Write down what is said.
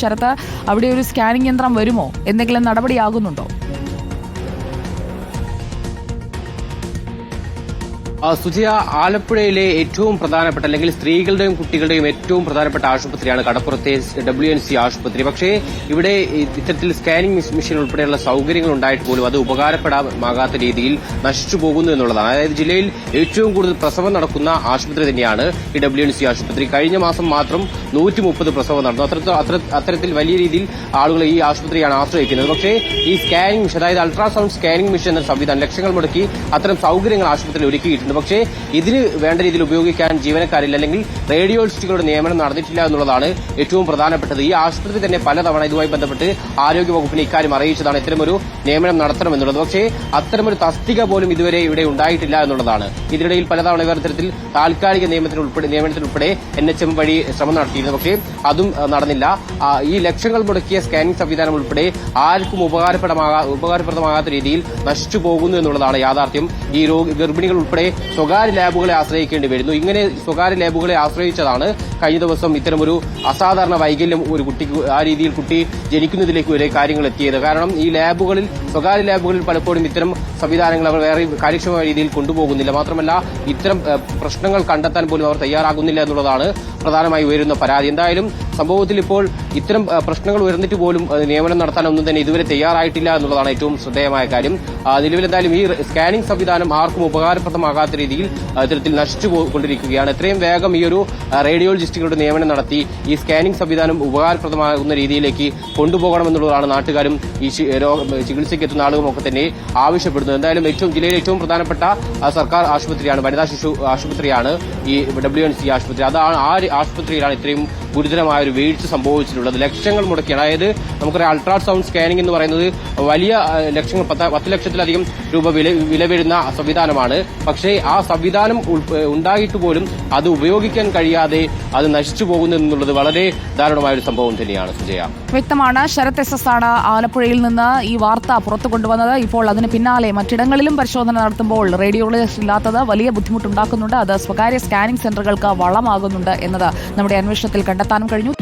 ശരത്ത്, അവിടെ ഒരു സ്കാനിംഗ് യന്ത്രം വരുമോ? എന്തെങ്കിലും നടപടിയാകുന്നുണ്ടോ? സുജിയ, ആലപ്പുഴയിലെ ഏറ്റവും പ്രധാനപ്പെട്ട അല്ലെങ്കിൽ സ്ത്രീകളുടെയും കുട്ടികളുടെയും ഏറ്റവും പ്രധാനപ്പെട്ട ആശുപത്രിയാണ് കടപ്പുറത്തെ WNC ആശുപത്രി. പക്ഷേ ഇവിടെ ഇത്തരത്തിൽ സ്കാനിംഗ് മെഷീൻ ഉൾപ്പെടെയുള്ള സൗകര്യങ്ങൾ ഉണ്ടായിട്ട് പോലും അത് ഉപകാരപ്പെടാമാകാത്ത രീതിയിൽ നശിച്ചു പോകുന്നു എന്നുള്ളതാണ്. അതായത് ജില്ലയിൽ ഏറ്റവും കൂടുതൽ പ്രസവം നടക്കുന്ന ആശുപത്രി തന്നെയാണ് ഈ WNC ആശുപത്രി. കഴിഞ്ഞ മാസം മാത്രം 130 പ്രസവം നടന്നു. അത്തരത്തിൽ വലിയ രീതിയിൽ ആളുകൾ ഈ ആശുപത്രിയാണ് ആശ്രയിക്കുന്നത്. പക്ഷേ ഈ സ്കാനിംഗ് മെഷീൻ, അതായത് അൾട്രാസൗണ്ട് സ്കാനിംഗ് മെഷീൻ എന്ന സംവിധാനം ലക്ഷങ്ങൾ മുടക്കി അത്തരം സൗകര്യങ്ങൾ ആശുപത്രിയിൽ ഒരുക്കിയിട്ടുണ്ട്. പക്ഷേ ഇതിന് വേണ്ട രീതിയിൽ ഉപയോഗിക്കാൻ ജീവനക്കാരില്ല, അല്ലെങ്കിൽ റേഡിയോളജിസ്റ്റുകളുടെ നിയമനം നടന്നിട്ടില്ല എന്നുള്ളതാണ് ഏറ്റവും പ്രധാനപ്പെട്ടത്. ഈ ആശുപത്രി തന്നെ പലതവണ ഇതുമായി ബന്ധപ്പെട്ട് ആരോഗ്യവകുപ്പിനെ ഇക്കാര്യം അറിയിച്ചതാണ് ഇത്തരമൊരു നിയമനം നടത്തണമെന്നുള്ളത്. പക്ഷേ അത്തരമൊരു തസ്തിക പോലും ഇതുവരെ ഇവിടെ ഉണ്ടായിട്ടില്ല എന്നുള്ളതാണ്. ഇതിനിടയിൽ പലതവണ ഇവർ ഇത്തരത്തിൽ താൽക്കാലിക നിയമനത്തിനുൾപ്പെടെ NHM വഴി ശ്രമം നടത്തിയിരുന്നു. പക്ഷേ അതും നടന്നില്ല. ഈ ലക്ഷങ്ങൾ മുടക്കിയ സ്കാനിംഗ് സംവിധാനം ഉൾപ്പെടെ ആർക്കും ഉപകാരപ്രദമാകാത്ത രീതിയിൽ നശിച്ചു പോകുന്നു എന്നുള്ളതാണ് യാഥാർത്ഥ്യം. ഈ ഗർഭിണികൾ ഉൾപ്പെടെ സ്വകാര്യ ലാബുകളെ ആശ്രയിക്കേണ്ടി വരുന്നു. ഇങ്ങനെ സ്വകാര്യ ലാബുകളെ ആശ്രയിച്ചതാണ് കഴിഞ്ഞ ദിവസം ഇത്തരമൊരു അസാധാരണ വൈകല്യം ഒരു കുട്ടിക്ക്, ആ രീതിയിൽ കുട്ടി ജനിക്കുന്നതിലേക്ക് വരെ കാര്യങ്ങൾ എത്തിയത്. കാരണം ഈ സ്വകാര്യ ലാബുകളിൽ പലപ്പോഴും ഇത്തരം സംവിധാനങ്ങൾ അവർ വേറെ കാര്യക്ഷമമായ രീതിയിൽ കൊണ്ടുപോകുന്നില്ല. മാത്രമല്ല ഇത്തരം പ്രശ്നങ്ങൾ കണ്ടെത്താൻ പോലും അവർ തയ്യാറാകുന്നില്ല എന്നുള്ളതാണ് പ്രധാനമായി ഉയരുന്ന പരാതി. എന്തായാലും സംഭവത്തിൽ ഇപ്പോൾ ഇത്തരം പ്രശ്നങ്ങൾ ഉയർന്നിട്ട് പോലും നിയമനം നടത്താനൊന്നും തന്നെ ഇതുവരെ തയ്യാറായിട്ടില്ല എന്നുള്ളതാണ് ഏറ്റവും ശ്രദ്ധേയമായ കാര്യം. നിലവിൽ എന്തായാലും ഈ സ്കാനിംഗ് സംവിധാനം ആർക്കും ഉപകാരപ്രദമാകാത്ത രീതിയിൽ ഇത്തരത്തിൽ നശിച്ചു കൊണ്ടിരിക്കുകയാണ്. എത്രയും വേഗം ഈ ഒരു റേഡിയോളജിസ്റ്റുകളുടെ നിയമനം നടത്തി ഈ സ്കാനിംഗ് സംവിധാനം ഉപകാരപ്രദമാകുന്ന രീതിയിലേക്ക് കൊണ്ടുപോകണമെന്നുള്ളതാണ് നാട്ടുകാരും ഈ ചികിത്സയ്ക്ക് എത്തുന്ന ആളുകളുമൊക്കെ തന്നെ ആവശ്യപ്പെടുന്നത്. എന്തായാലും ജില്ലയിലെ ഏറ്റവും പ്രധാനപ്പെട്ട സർക്കാർ ആശുപത്രിയാണ്, വനിതാ ശിശു ആശുപത്രിയാണ് ഈ WNC ആശുപത്രി. അതാണ് ആ ആശുപത്രിയിലാണ് ഇത്രയും ഗുരുതരമായ ഒരു വീഴ്ച സംഭവിച്ചിട്ടുള്ളത്. ലക്ഷങ്ങൾ മുടക്കിയാണ്. അതായത് നമുക്കറിയാം, അൾട്രാസൗണ്ട് സ്കാനിംഗ് എന്ന് പറയുന്നത് വലിയ ലക്ഷങ്ങൾ, 10 ലക്ഷത്തിലധികം രൂപ വില വരുന്ന സംവിധാനമാണ്. പക്ഷേ ആ സംവിധാനം ഉണ്ടായിട്ട് പോലും അത് ഉപയോഗിക്കാൻ കഴിയാതെ അത് നശിച്ചു പോകുന്നു എന്നുള്ളത് വളരെ ദാരുണമായ ഒരു സംഭവം തന്നെയാണ്. സുജയ, വ്യക്തമാണ്. ശരത് SS ആണ് ആലപ്പുഴയിൽ നിന്ന് ഈ വാർത്ത പുറത്തു കൊണ്ടുവന്നത്. ഇപ്പോൾ അതിന് പിന്നാലെ മറ്റിടങ്ങളിലും പരിശോധന നടത്തുമ്പോൾ റേഡിയോളജിസ്റ്റ് ഇല്ലാത്തത് വലിയ ബുദ്ധിമുട്ടുണ്ടാക്കുന്നുണ്ട്. അത് സ്വകാര്യ സ്കാനിംഗ് സെന്ററുകൾക്ക് വളമാകുന്നുണ്ട് എന്നത് നമ്മുടെ അന്വേഷണത്തിൽ കണ്ടെത്താനും കഴിഞ്ഞു.